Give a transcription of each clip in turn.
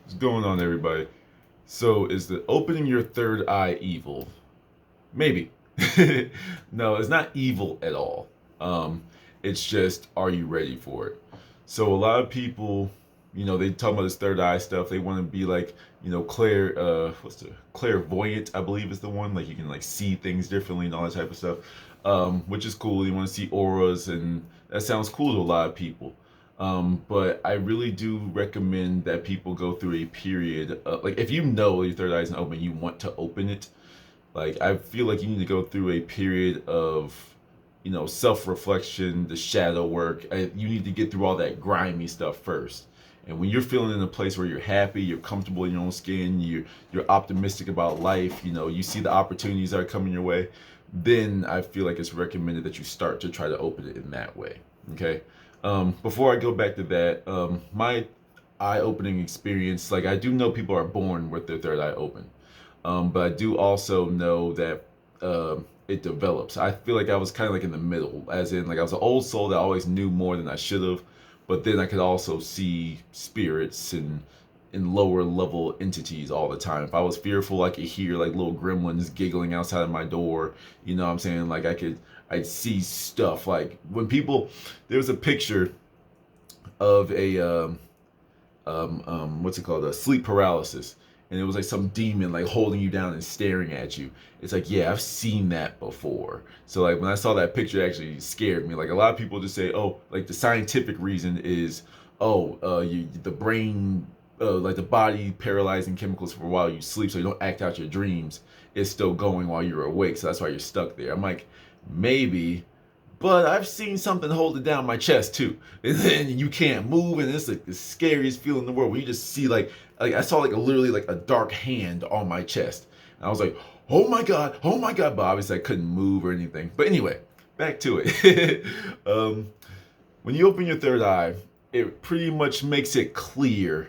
What's going on, everybody? So, is the opening your third eye evil? Maybe. No, it's not evil at all. Um, it's just, are you ready for it? So, a lot of people, they talk about this third eye stuff. They want to be like, what's the clairvoyant? I believe is the one. Like you can like see things differently and all that type of stuff, which is cool. You want to see auras, and that sounds cool to a lot of people. But I really do recommend that people go through a period, like if you know your third eye isn't open, you want to open it. Like I feel like you need to go through a period of, self-reflection, the shadow work. You need to get through all that grimy stuff first. And when you're feeling in a place where you're happy, you're comfortable in your own skin, you're optimistic about life, you see the opportunities that are coming your way, then I feel like it's recommended that you start to try to open it in that way. Okay. Before I go back to that, my eye-opening experience, like I do know people are born with their third eye open, but I do also know that it develops. I feel like I was kind of like in the middle, as in like I was an old soul that always knew more than I should have, but then I could also see spirits and in lower level entities all the time. If I was fearful, I could hear like little gremlins giggling outside of my door. You know what I'm saying? Like I'd see stuff. Like when people, there was a picture of a what's it called, a sleep paralysis, and it was like some demon like holding you down and staring at you. It's like, yeah, I've seen that before. So like when I saw that picture, it actually scared me. Like a lot of people just say, oh, like the scientific reason is, oh, the brain, like the body paralyzing chemicals for a while you sleep, so you don't act out your dreams, is still going while you're awake, so that's why you're stuck there. I'm like, maybe, but I've seen something hold it down my chest too, and then you can't move, and it's like the scariest feeling in the world when you just see like I saw like literally like a dark hand on my chest, and I was like, oh my god, but obviously I couldn't move or anything. But anyway, back to it. When you open your third eye, it pretty much makes it clear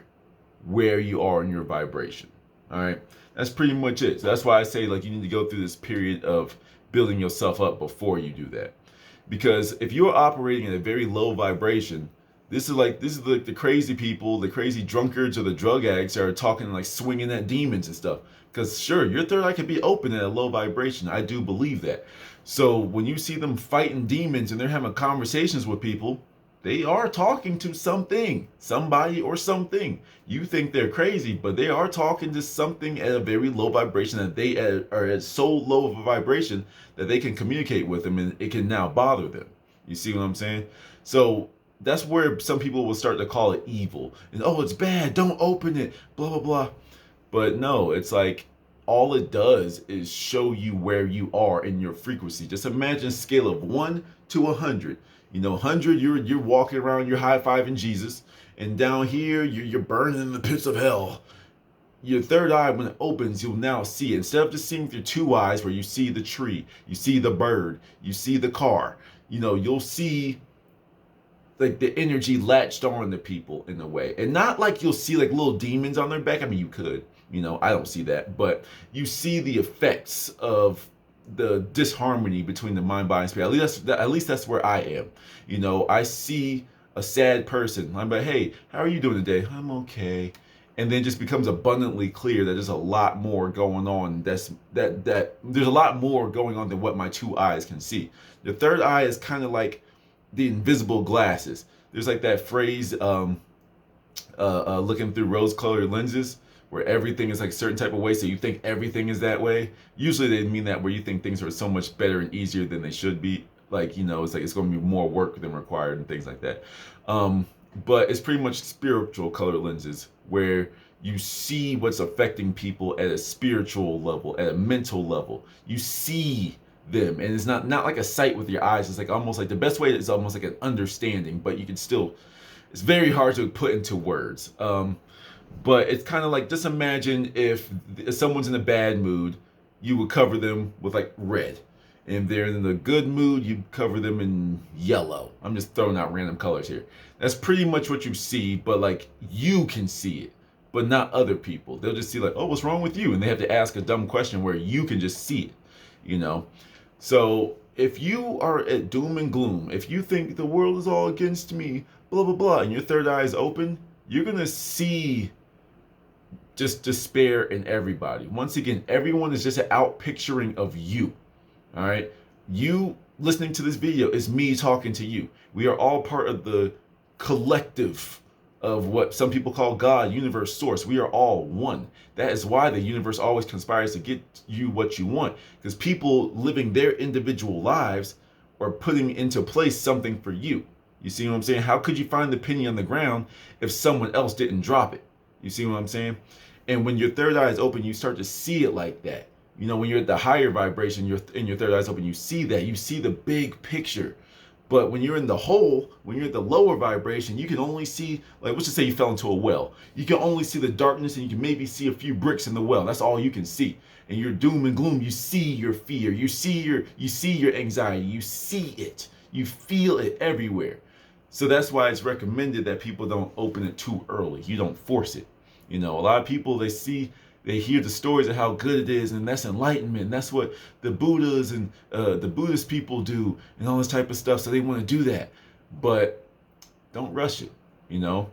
where you are in your vibration. All right, that's pretty much it. So that's why I say like you need to go through this period of building yourself up before you do that. Because if you're operating at a very low vibration, this is like the crazy people, the crazy drunkards or the drug addicts that are talking like swinging at demons and stuff. Because sure, your third eye can be open at a low vibration. I do believe that. So when you see them fighting demons and they're having conversations with people, they are talking to something, somebody or something. You think they're crazy, but they are talking to something at a very low vibration, that they are at so low of a vibration that they can communicate with them and it can now bother them. You see what I'm saying? So that's where some people will start to call it evil. And oh, it's bad, don't open it, blah, blah, blah. But no, it's like all it does is show you where you are in your frequency. Just imagine a scale of 1 to 100. 100, you're walking around, you're high-fiving Jesus, and down here you're burning in the pits of hell. Your third eye, when it opens, you'll now see it. Instead of just seeing with your two eyes where you see the tree, you see the bird, you see the car, you'll see like the energy latched on to people in a way. And not like you'll see like little demons on their back. I mean, you could, I don't see that, but you see the effects of the disharmony between the mind, body, and spirit. At least that's where I am. I see a sad person. I'm like, hey, how are you doing today? I'm okay. And then just becomes abundantly clear that there's a lot more going on. That there's a lot more going on than what my two eyes can see. The third eye is kind of like the invisible glasses. There's like that phrase, looking through rose-colored lenses, where everything is like a certain type of way, so you think everything is that way. Usually they mean that where you think things are so much better and easier than they should be. Like, it's like it's going to be more work than required and things like that. But it's pretty much spiritual colored lenses, where you see what's affecting people at a spiritual level, at a mental level. You see them, and it's not like a sight with your eyes. It's like almost like the best way is almost like an understanding, but you can still, it's very hard to put into words. But it's kind of like, just imagine if someone's in a bad mood, you would cover them with like red. And if they're in a good mood, you cover them in yellow. I'm just throwing out random colors here. That's pretty much what you see, but like you can see it, but not other people. They'll just see like, oh, what's wrong with you? And they have to ask a dumb question where you can just see it, you know? So if you are at doom and gloom, if you think the world is all against me, blah, blah, blah, and your third eye is open, you're going to see just despair in everybody. Once again, everyone is just an out picturing of you. All right. You listening to this video is me talking to you. We are all part of the collective of what some people call God, universe, source. We are all one. That is why the universe always conspires to get you what you want, because people living their individual lives are putting into place something for you. You see what I'm saying? How could you find the penny on the ground if someone else didn't drop it? You see what I'm saying? And when your third eye is open, you start to see it like that. You know, when you're at the higher vibration, your third eye is open, you see that. You see the big picture. But when you're in the hole, when you're at the lower vibration, you can only see, like, let's just say you fell into a well. You can only see the darkness, and you can maybe see a few bricks in the well. That's all you can see. And your doom and gloom, you see your fear, you see your anxiety, you see it, you feel it everywhere. So that's why it's recommended that people don't open it too early. You don't force it. You know, a lot of people, they hear the stories of how good it is, and that's enlightenment. That's what the Buddhas and the Buddhist people do, and all this type of stuff. So they want to do that, but don't rush it. You know,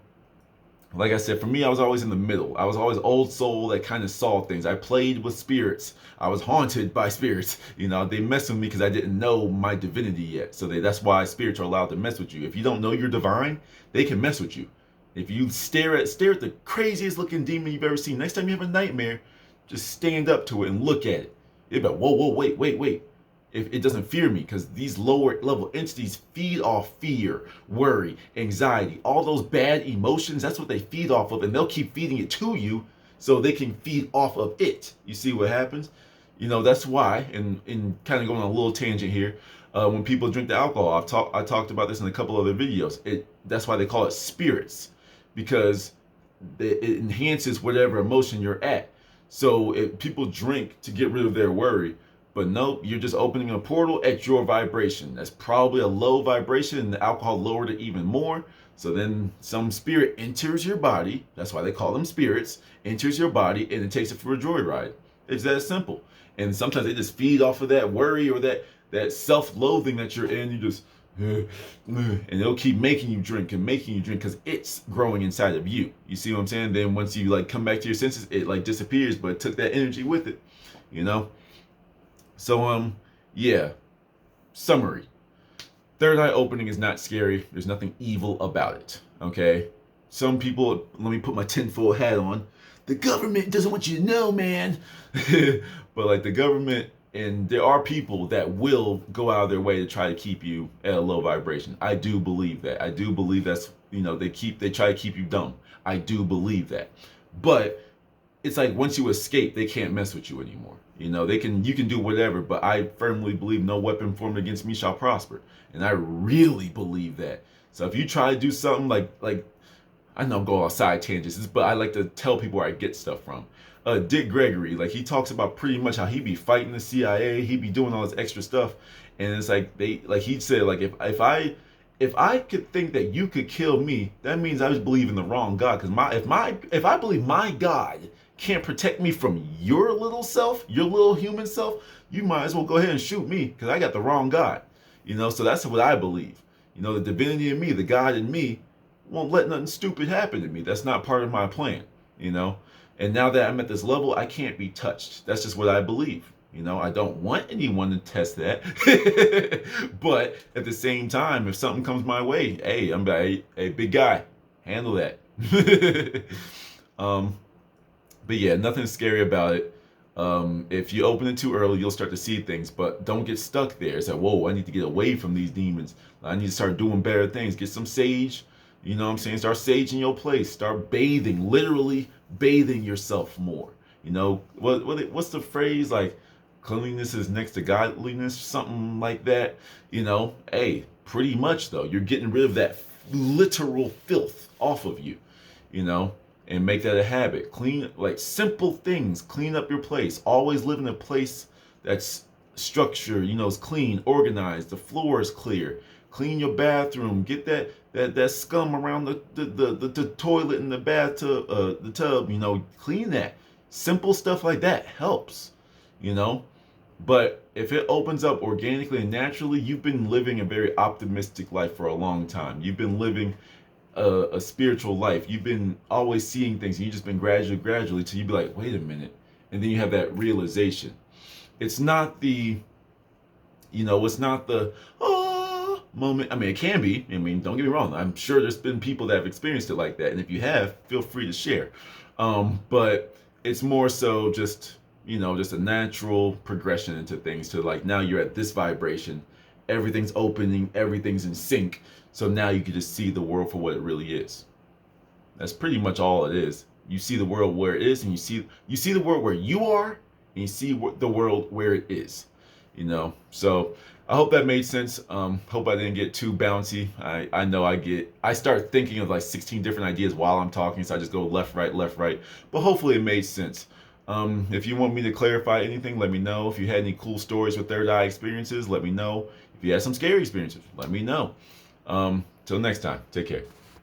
like I said, for me, I was always in the middle. I was always old soul that kind of saw things. I played with spirits. I was haunted by spirits. You know, they messed with me because I didn't know my divinity yet. So that's why spirits are allowed to mess with you. If you don't know you're divine, they can mess with you. If you stare at the craziest looking demon you've ever seen, next time you have a nightmare, just stand up to it and look at it. You'll be like, whoa, wait. If it doesn't fear me, because these lower level entities feed off fear, worry, anxiety, all those bad emotions. That's what they feed off of, and they'll keep feeding it to you so they can feed off of it. You see what happens? You know, that's why, and kind of going on a little tangent here, when people drink the alcohol, I talked about this in a couple other videos. That's why they call it spirits, because it enhances whatever emotion you're at. So people drink to get rid of their worry, but nope, you're just opening a portal at your vibration. That's probably a low vibration, and the alcohol lowered it even more. So then some spirit enters your body. That's why they call them spirits. Enters your body, and it takes it for a joyride. It's that simple. And sometimes they just feed off of that worry or that self-loathing that you're in. You just and they'll keep making you drink because it's growing inside of you. You see what I'm saying? Then once you like come back to your senses, it like disappears, but it took that energy with it, you know? So yeah, summary. Third eye opening is not scary. There's nothing evil about it, okay? Some people, let me put my tinfoil hat on. The government doesn't want you to know, man. But like the government, and there are people that will go out of their way to try to keep you at a low vibration. I do believe that. I do believe that's, you know, they try to keep you dumb. I do believe that. But it's like once you escape, they can't mess with you anymore. You know, you can do whatever, but I firmly believe no weapon formed against me shall prosper. And I really believe that. So if you try to do something like I know I'm going on side tangents, but I like to tell people where I get stuff from. Dick Gregory, like he talks about pretty much how he be fighting the CIA, he be doing all this extra stuff, and it's like he said, like if I could think that you could kill me, that means I was believing the wrong God. Because if I believe my God can't protect me from your little self, your little human self, you might as well go ahead and shoot me because I got the wrong God. You know, so that's what I believe. You know, the divinity in me, the God in me, won't let nothing stupid happen to me. That's not part of my plan. You know. And now that I'm at this level, I can't be touched. That's just what I believe. You know, I don't want anyone to test that. But at the same time, if something comes my way, hey, I'm like, hey, big guy, handle that. But yeah, nothing scary about it. If you open it too early, you'll start to see things, but don't get stuck there. It's like, whoa, I need to get away from these demons. I need to start doing better things. Get some sage. You know what I'm saying? Start saging your place. Start bathing, literally bathing yourself more. You know, what's the phrase? Like, cleanliness is next to godliness, something like that. You know, hey, pretty much though, you're getting rid of that literal filth off of you, you know, and make that a habit. Clean, like simple things, clean up your place. Always live in a place that's structured, you know, it's clean, organized, the floor is clear. Clean your bathroom. Get that scum around the toilet and the bathtub, the tub. You know, clean that. Simple stuff like that helps. You know, but if it opens up organically and naturally, you've been living a very optimistic life for a long time. You've been living a spiritual life. You've been always seeing things, and you've just been gradually till you be like, wait a minute, and then you have that realization. It's not the, it's not the moment. I mean, it can be. I mean, don't get me wrong. I'm sure there's been people that have experienced it like that, and if you have, feel free to share. But it's more so just just a natural progression into things. To like now you're at this vibration, everything's opening, everything's in sync. So now you can just see the world for what it really is. That's pretty much all it is. You see the world where it is, and you see the world where you are, and you see the world where it is. So I hope that made sense. Hope I didn't get too bouncy. I know I start thinking of like 16 different ideas while I'm talking, so I just go left, right, left, right. But hopefully it made sense. If you want me to clarify anything, let me know. If you had any cool stories with third eye experiences, let me know. If you had some scary experiences, let me know. Till next time, take care.